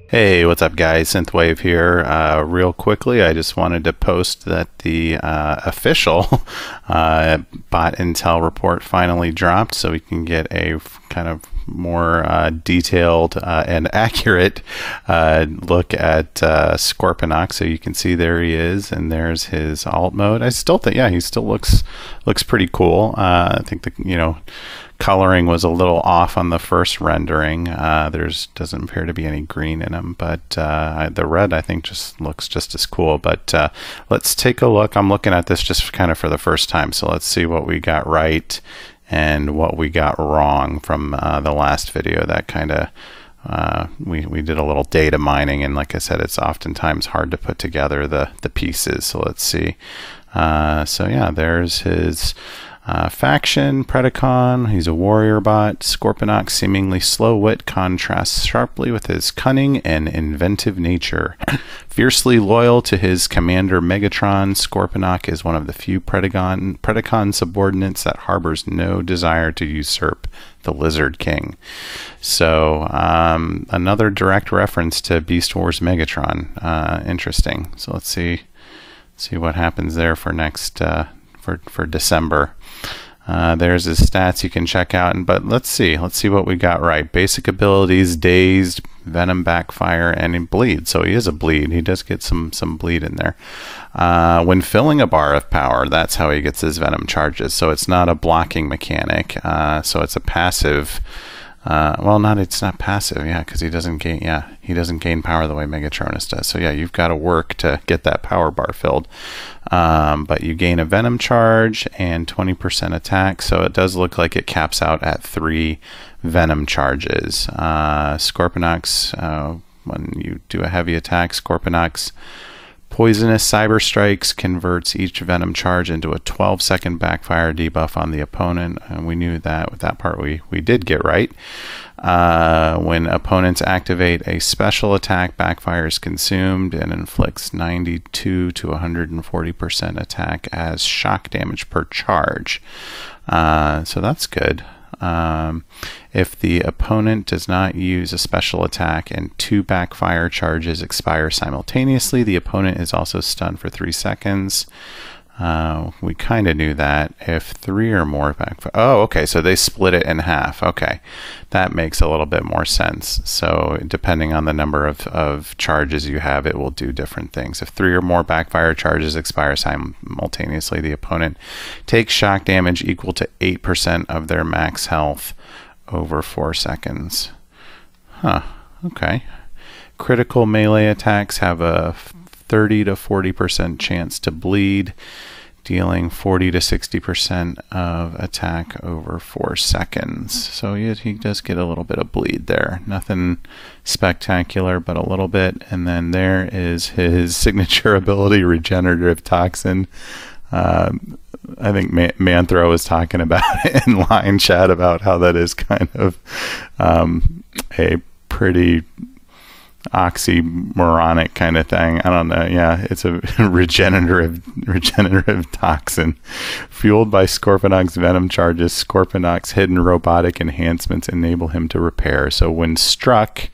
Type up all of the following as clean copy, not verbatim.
Hey, what's up guys? Synthwave here. Real quickly, I just wanted to post that the official bot intel report finally dropped, so we can get a kind of more detailed and accurate look at Scorponok. So you can see there he is, and there's his alt mode. I still think, yeah, he still looks pretty cool. I think the coloring was a little off on the first rendering. There's doesn't appear to be any green in them, but the red I think just looks just as cool. But let's take a look. I'm looking at this just kind of for the first time, so let's see what we got right and what we got wrong from the last video. That kind of we did a little data mining, and like I said, it's oftentimes hard to put together the pieces. So let's see. So yeah, there's his faction, Predacon. He's a warrior bot. Scorponok, seemingly slow-wit, contrasts sharply with his cunning and inventive nature. Fiercely loyal to his commander Megatron, Scorponok is one of the few Predacon subordinates that harbors no desire to usurp the Lizard King. So another direct reference to Beast Wars Megatron. Interesting. So let's see what happens there for next for December. There's his stats you can check out, but let's see what we got right. Basic abilities: dazed, venom, backfire, and bleed. So he is a bleed. He does get some bleed in there. When filling a bar of power, that's how he gets his venom charges. So it's not a blocking mechanic. So it's a passive. It's not passive, yeah, because he doesn't gain power the way Megatronus does. So yeah, you've got to work to get that power bar filled. But you gain a venom charge and 20% attack, so it does look like it caps out at 3 venom charges. Scorponok's, when you do a heavy attack, Scorponok's Poisonous Cyber Strikes converts each venom charge into a 12-second backfire debuff on the opponent, and we knew that with that part we did get right. When opponents activate a special attack, backfire is consumed and inflicts 92 to 140% attack as shock damage per charge. So that's good. If the opponent does not use a special attack and 2 backfire charges expire simultaneously, the opponent is also stunned for 3 seconds. We kind of knew that. If 3 or more backfire... Oh, okay, so they split it in half. Okay, that makes a little bit more sense. So depending on the number of charges you have, it will do different things. If 3 or more backfire charges expire simultaneously, the opponent takes shock damage equal to 8% of their max health over 4 seconds. Huh, okay. Critical melee attacks have a 30 to 40% chance to bleed, dealing 40 to 60% of attack over 4 seconds. So he does get a little bit of bleed there. Nothing spectacular, but a little bit. And then there is his signature ability, Regenerative Toxin. I think Manthro was talking about it in line chat about how that is kind of a pretty oxymoronic kind of thing. I don't know. Yeah, it's a regenerative toxin. Fueled by Scorponok's venom charges, Scorponok's hidden robotic enhancements enable him to repair. So when struck,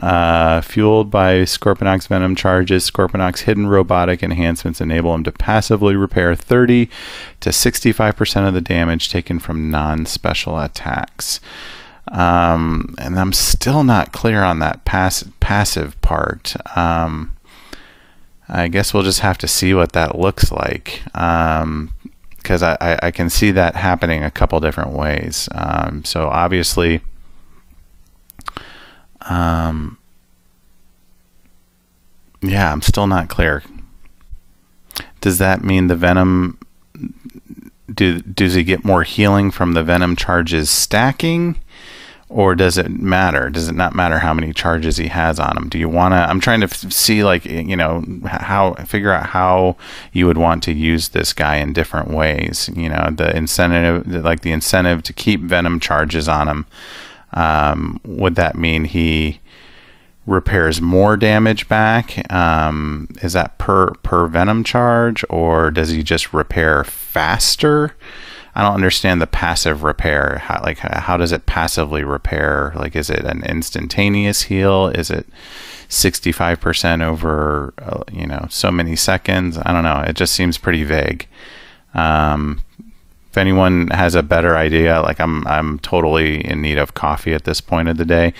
fueled by Scorponok's venom charges, Scorponok's hidden robotic enhancements enable him to passively repair 30 to 65% of the damage taken from non-special attacks. And I'm still not clear on that passive part. I guess we'll just have to see what that looks like, because I can see that happening a couple different ways. So obviously, yeah, I'm still not clear. Does that mean the venom, does he get more healing from the venom charges stacking? Or does it matter? Does it not matter how many charges he has on him? Do you want to, I'm trying to see, like, you know, figure out how you would want to use this guy in different ways. You know, the incentive to keep venom charges on him. Would that mean he repairs more damage back? Is that per venom charge, or does he just repair faster? I don't understand the passive repair. How does it passively repair? Like, is it an instantaneous heal? Is it 65% over, you know, so many seconds? I don't know. It just seems pretty vague. If anyone has a better idea, like I'm totally in need of coffee at this point of the day.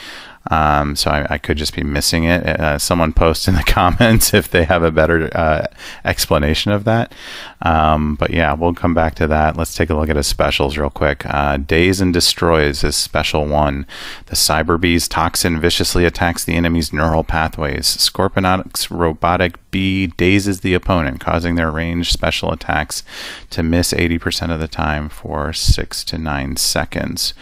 So I could just be missing it. Someone post in the comments if they have a better explanation of that. But yeah, we'll come back to that. Let's take a look at his specials real quick. Daze and Destroys is special 1. The Cyber Bee's toxin viciously attacks the enemy's neural pathways. Scorponok's robotic bee dazes the opponent, causing their ranged special attacks to miss 80% of the time for 6 to 9 seconds.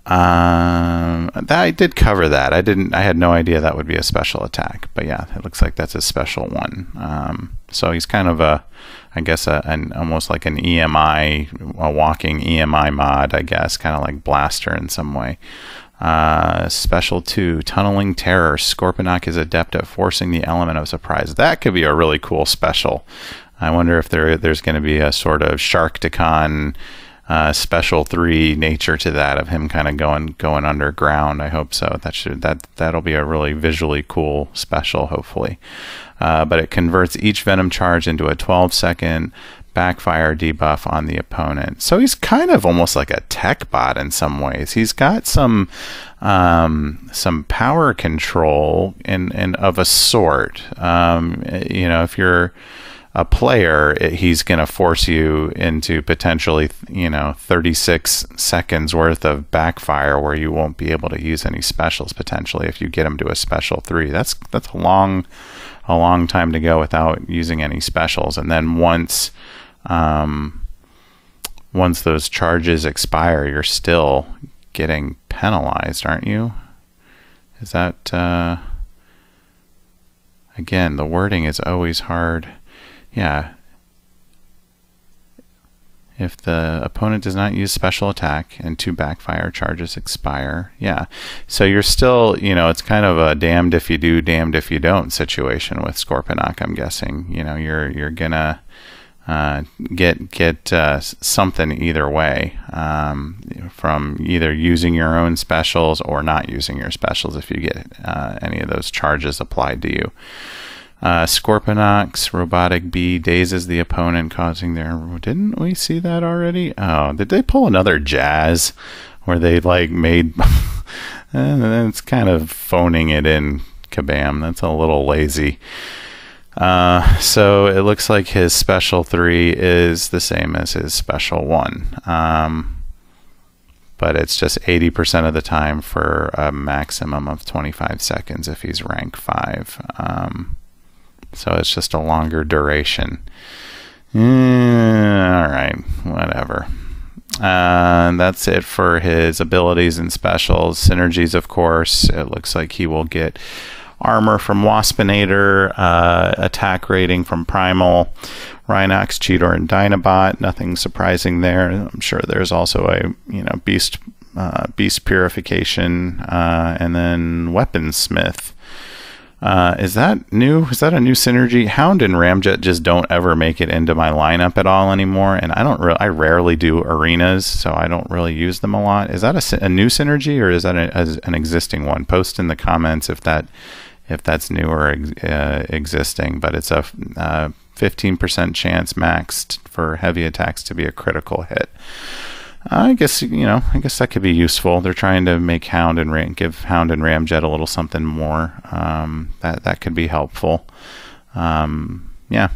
I did cover that. I had no idea that would be a special attack, but yeah, it looks like that's a special 1. So he's kind of I guess almost like an EMI, a walking EMI mod, I guess, kind of like Blaster in some way. Special 2, Tunneling Terror. Scorponok is adept at forcing the element of surprise. That could be a really cool special. I wonder if there's going to be a sort of Sharkticon special 3 nature to that, of him kind of going underground. I hope so. That'll be a really visually cool special, hopefully. But it converts each venom charge into a 12-second backfire debuff on the opponent. So he's kind of almost like a tech bot in some ways. He's got some power control and of a sort. You know, if you're a player, he's going to force you into potentially, you know, 36 seconds worth of backfire where you won't be able to use any specials potentially if you get him to a special 3. That's a long time to go without using any specials. And then once those charges expire, you're still getting penalized, aren't you? Is that again, the wording is always hard. Yeah. If the opponent does not use special attack and 2 backfire charges expire. Yeah. So you're still, you know, it's kind of a damned if you do, damned if you don't situation with Scorponok, I'm guessing. You know, you're gonna get something either way, from either using your own specials or not using your specials if you get any of those charges applied to you. Scorponok's robotic bee dazes the opponent, causing their... Didn't we see that already? Oh, did they pull another Jazz where they like made... And then it's kind of phoning it in, Kabam. That's a little lazy. So it looks like his special 3 is the same as his special 1. But it's just 80% of the time for a maximum of 25 seconds if he's rank 5. So it's just a longer duration. All right, whatever. That's it for his abilities and specials. Synergies, of course. It looks like he will get armor from Waspinator, attack rating from Primal, Rhinox, Cheetor, and Dinobot. Nothing surprising there. I'm sure there's also a beast purification, and then Weaponsmith. Is that new? Is that a new synergy? Hound and Ramjet just don't ever make it into my lineup at all anymore, and I rarely do arenas, so I don't really use them a lot. Is that a new synergy, or is that an existing one? Post in the comments if that's new or existing. But it's a 15% chance maxed for heavy attacks to be a critical hit. I guess that could be useful. They're trying to make give Hound and Ramjet a little something more. That could be helpful. Yeah.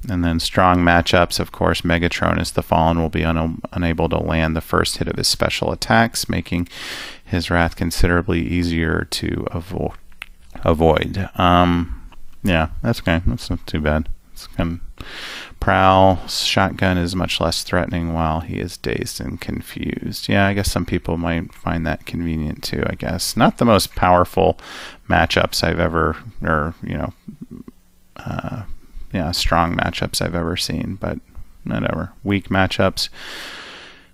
And then strong matchups, of course. Megatronus the Fallen will be unable to land the first hit of his special attacks, making his wrath considerably easier to avoid. Yeah, that's okay. That's not too bad. It's kind of... Prowl's shotgun is much less threatening while he is dazed and confused. Yeah, I guess some people might find that convenient too, I guess. Not the most powerful matchups I've ever, strong matchups I've ever seen, but whatever. Weak matchups.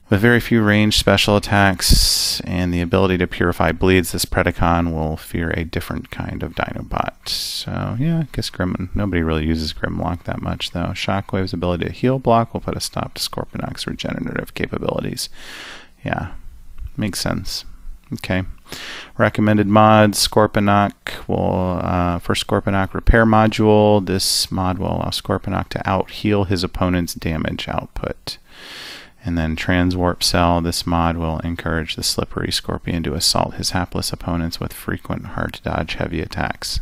With very few ranged special attacks and the ability to purify bleeds, this Predacon will fear a different kind of Dinobot. So yeah, I guess nobody really uses Grimlock that much though. Shockwave's ability to heal block will put a stop to Scorponok's regenerative capabilities. Yeah, makes sense. Okay. Recommended mods, Scorponok will, for Scorponok repair module, this mod will allow Scorponok to out-heal his opponent's damage output. And then Transwarp Cell, this mod will encourage the slippery Scorpion to assault his hapless opponents with frequent hard-to-dodge heavy attacks.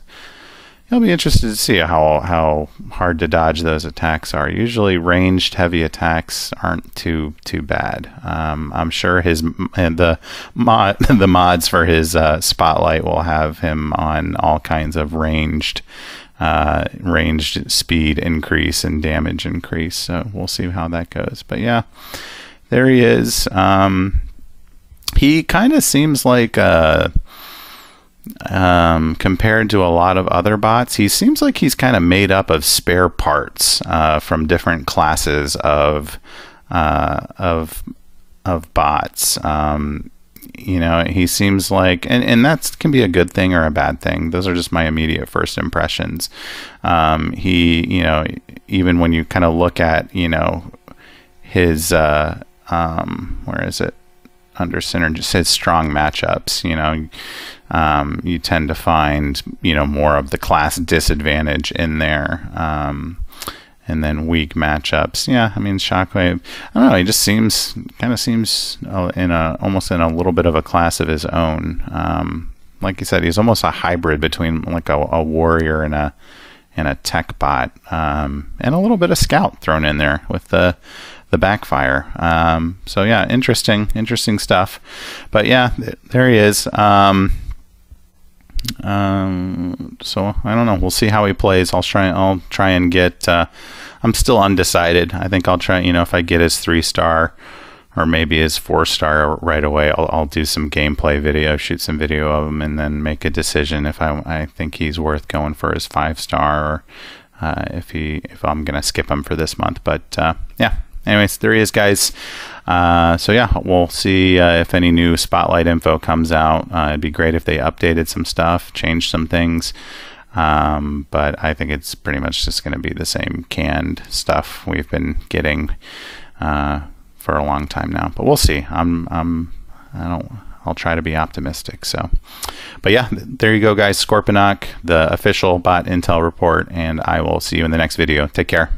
You'll be interested to see how hard to dodge those attacks are. Usually ranged heavy attacks aren't too bad. I'm sure the mods for his Spotlight will have him on all kinds of ranged speed increase and damage increase, so we'll see how that goes. But yeah, there he is. He kind of seems like compared to a lot of other bots, he seems like he's kind of made up of spare parts from different classes of bots. You know, he seems like, and that can be a good thing or a bad thing. Those are just my immediate first impressions. He, you know, even when you kind of look at, you know, his, where is it? Under Synergy, just his strong matchups, you know, you tend to find, you know, more of the class disadvantage in there. And then weak matchups. Yeah, I mean, Shockwave, I don't know, he just kind of seems almost in a little bit of a class of his own. Like you said, he's almost a hybrid between like a warrior and a tech bot, and a little bit of scout thrown in there with the backfire. So yeah, interesting stuff. But yeah, there he is. So I don't know. We'll see how he plays. I'll try and get. I'm still undecided. I think I'll try. You know, if I get his 3-star or maybe his 4-star right away, I'll do some gameplay video, shoot some video of him, and then make a decision if I think he's worth going for his 5-star, or if I'm gonna skip him for this month. But yeah. Anyways, there he is, guys. So yeah, we'll see if any new Spotlight info comes out. It'd be great if they updated some stuff, changed some things. But I think it's pretty much just going to be the same canned stuff we've been getting for a long time now. But we'll see. I'll try to be optimistic. So, but yeah, there you go, guys. Scorponok, the official bot intel report, and I will see you in the next video. Take care.